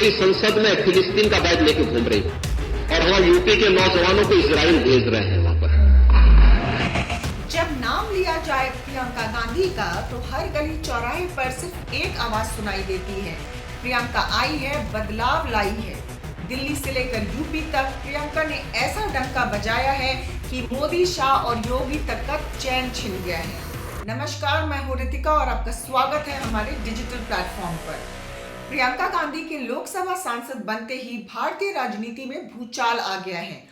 नेत्री संसद में फिलिस्तीन का बैग लेके घूम रही और वहां यूपी के नौजवानों को इजराइल भेज रहे हैं वहां पर। जब नाम लिया जाए प्रियंका गांधी का तो हर गली चौराहे पर सिर्फ एक आवाज सुनाई देती है, प्रियंका आई है, बदलाव लाई है। दिल्ली से लेकर यूपी तक प्रियंका ने ऐसा डंका बजाया है कि मोदी, शाह और योगी तक का चैन छिन गया है। नमस्कार, मैं हूं रितिका और आपका स्वागत है हमारे डिजिटल प्लेटफॉर्म पर। प्रियंका गांधी के लोकसभा सांसद बनते ही भारतीय राजनीति में भूचाल आ गया है।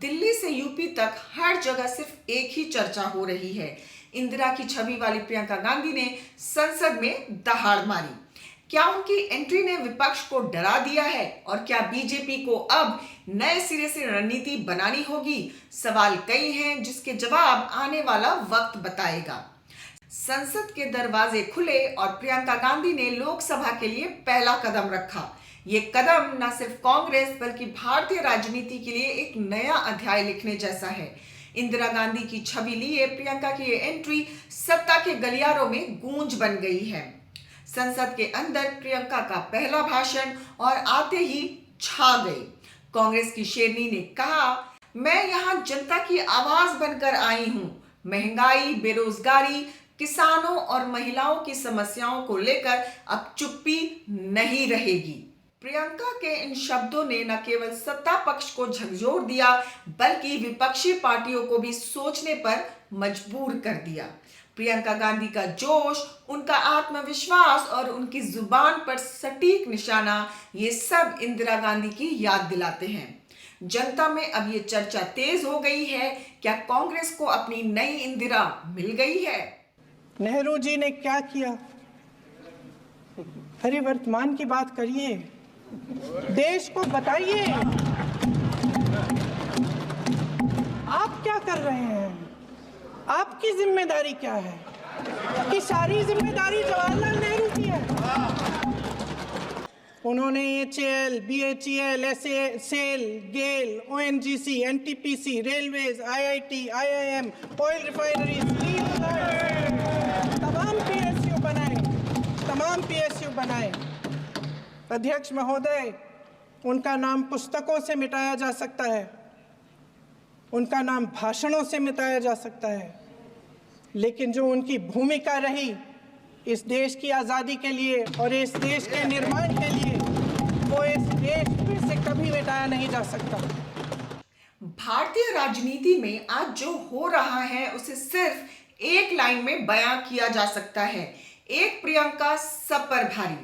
दिल्ली से यूपी तक हर जगह सिर्फ एक ही चर्चा हो रही है। इंदिरा की छवि वाली प्रियंका गांधी ने संसद में दहाड़ मारी। क्या उनकी एंट्री ने विपक्ष को डरा दिया है और क्या बीजेपी को अब नए सिरे से रणनीति बनानी होगी? सवाल कई हैं जिसके जवाब आने वाला वक्त बताएगा। संसद के दरवाजे खुले और प्रियंका गांधी ने लोकसभा के लिए पहला कदम रखा। ये कदम न सिर्फ कांग्रेस बल्कि भारतीय राजनीति के लिए एक नया अध्याय लिखने जैसा है। इंदिरा गांधी की छवि लिए प्रियंका की ये एंट्री सत्ता के गलियारों में गूंज बन गई है। संसद के अंदर प्रियंका का पहला भाषण और आते ही छा गई। कांग्रेस की शेरनी ने कहा, मैं यहाँ जनता की आवाज बनकर आई हूँ। महंगाई, बेरोजगारी, किसानों और महिलाओं की समस्याओं को लेकर अब चुप्पी नहीं रहेगी। प्रियंका के इन शब्दों ने न केवल सत्ता पक्ष को झकझोर दिया बल्कि विपक्षी पार्टियों को भी सोचने पर मजबूर कर दिया। प्रियंका गांधी का जोश, उनका आत्मविश्वास और उनकी जुबान पर सटीक निशाना, ये सब इंदिरा गांधी की याद दिलाते हैं। जनता में अब ये चर्चा तेज हो गई है, क्या कांग्रेस को अपनी नई इंदिरा मिल गई है? नेहरू जी ने क्या किया? अरे वर्तमान की बात करिए, देश को बताइए आप क्या कर रहे हैं, आपकी जिम्मेदारी क्या है? कि सारी जिम्मेदारी जवाहरलाल नेहरू की है। उन्होंने HAL, BHEL, SAIL, गेल, ONGC, NTPC, railways, IIT, IIM, oil refineries, तमाम PSU बनाए। अध्यक्ष महोदय, उनका नाम पुस्तकों से मिटाया जा सकता है, उनका नाम भाषणों से मिटाया जा सकता है, लेकिन जो उनकी भूमिका रही इस देश की आज़ादी के लिए और इस देश के निर्माण के लिए, वो इस देश से कभी मिटाया नहीं जा सकता। भारतीय राजनीति में आज जो हो रहा है उसे सिर्फ एक लाइन में बयां किया जा सकता है, एक प्रियंका सब पर भारी।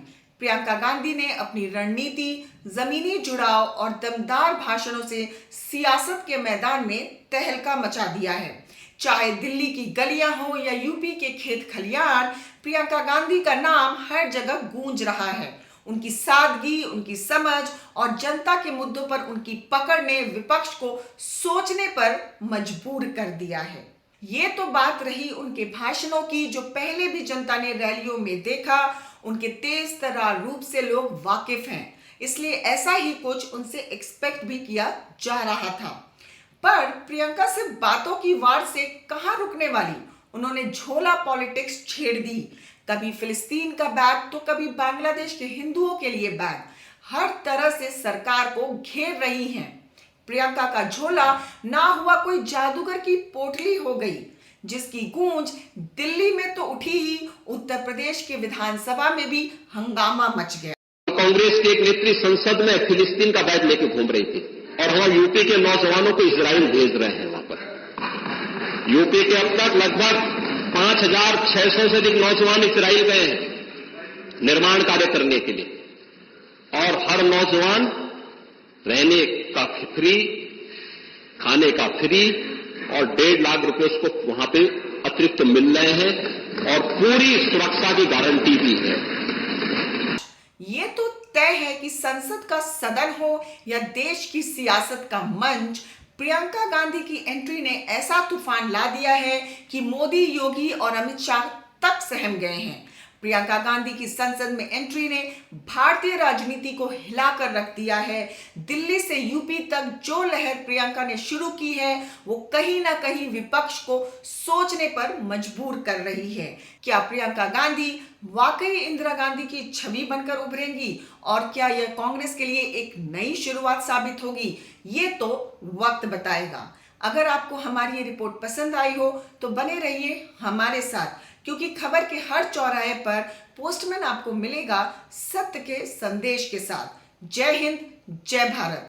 प्रियंका गांधी ने अपनी रणनीति, जमीनी जुड़ाव और दमदार भाषणों से सियासत के मैदान में तहलका मचा दिया है। चाहे दिल्ली की गलियां हो या यूपी के खेत खलियान, प्रियंका गांधी का नाम हर जगह गूंज रहा है। उनकी सादगी, उनकी समझ और जनता के मुद्दों पर उनकी पकड़ ने विपक्ष को सोचने पर मजबूर कर दिया है। ये तो बात रही उनके भाषणों की, जो पहले भी जनता ने रैलियों में देखा। उनके तेज तर्रार रूप से लोग वाकिफ हैं, इसलिए ऐसा ही कुछ उनसे एक्सपेक्ट भी किया जा रहा था। पर प्रियंका सिर्फ बातों की वार से कहां रुकने वाली। उन्होंने झोला पॉलिटिक्स छेड़ दी, कभी फिलिस्तीन का बैग तो कभी बांग्लादेश के हिंदुओं के लिए बैग। हर तरह से सरकार को घेर रही हैं। प्रियंका का झोला ना हुआ कोई जादूगर की पोटली हो गई, जिसकी गूंज दिल्ली में तो उठी ही, उत्तर प्रदेश के विधानसभा में भी हंगामा मच गया। कांग्रेस की एक नेत्री संसद में फिलिस्तीन का बैग लेके घूम रही थी और वहां यूपी के नौजवानों को इजराइल भेज रहे हैं वहां पर। यूपी के अब तक लगभग 5,600 से अधिक नौजवान इजराइल गए हैं निर्माण कार्य करने के लिए, और हर नौजवान रहने का फ्री, खाने का फ्री और 1.5 लाख रुपए उसको वहां पे अतिरिक्त मिल रहे हैं और पूरी सुरक्षा की गारंटी भी है। ये तो तय है कि संसद का सदन हो या देश की सियासत का मंच, प्रियंका गांधी की एंट्री ने ऐसा तूफान ला दिया है कि मोदी, योगी और अमित शाह तक सहम गए हैं। प्रियंका गांधी की संसद में एंट्री ने भारतीय राजनीति को हिलाकर रख दिया है। दिल्ली से यूपी तक जो लहर प्रियंका ने शुरू की है वो कहीं ना कहीं विपक्ष को सोचने पर मजबूर कर रही है। क्या प्रियंका गांधी वाकई इंदिरा गांधी की छवि बनकर उभरेंगी और क्या यह कांग्रेस के लिए एक नई शुरुआत साबित होगी, ये तो वक्त बताएगा। अगर आपको हमारी ये रिपोर्ट पसंद आई हो तो बने रहिए हमारे साथ, क्योंकि खबर के हर चौराहे पर पोस्टमैन आपको मिलेगा सत्य के संदेश के साथ। जय हिंद, जय भारत।